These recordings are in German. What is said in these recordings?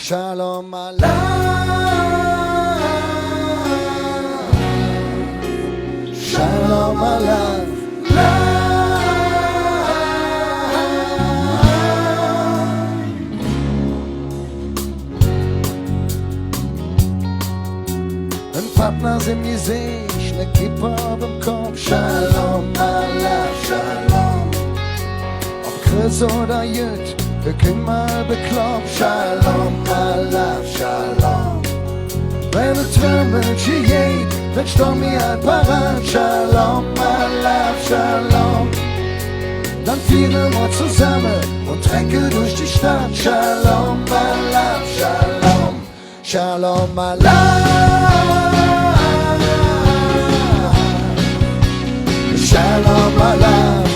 Shalom Aleichem, Shalom Aleichem. Ein Partner im Gesicht, ne Kippa beim Kopf. Shalom Aleichem, Shalom. Ob Chris oder Jüt, wir können mal bekloppt. Shalom Aleichem, Shalom. Wenn du trömmelt, je geht, dann storm mir ein parat. Shalom Aleichem, Shalom. Dann fliegen wir zusammen und trecken durch die Stadt. Shalom Aleichem, Shalom. Shalom Aleichem, Shalom Aleichem.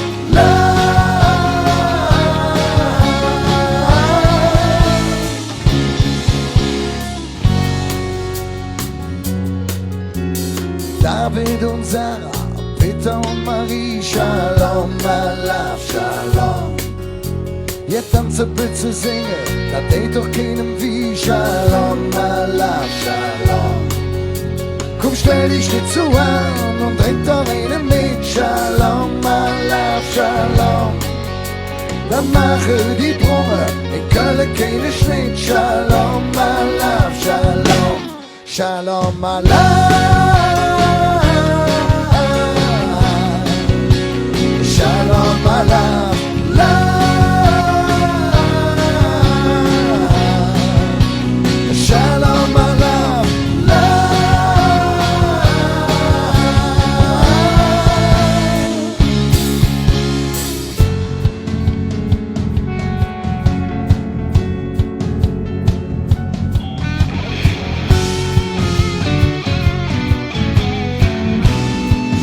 David und Sarah, Peter und Marie, Shalom Aleichem, Shalom. Jetzt tanzen bitte singen, da geht doch keinem wie. Shalom Aleichem, Shalom. Komm, stell dich nicht zu an und trink doch einen mit. Shalom Aleichem, Shalom. Dann mache die Brumme, in Köln keine Schnitt. Shalom Aleichem, Shalom. Shalom Aleichem, Shalom Aleichem. Shalom Aleichem.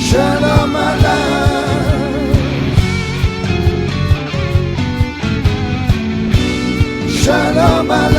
Shalom Aleichem, Shalom Aleichem.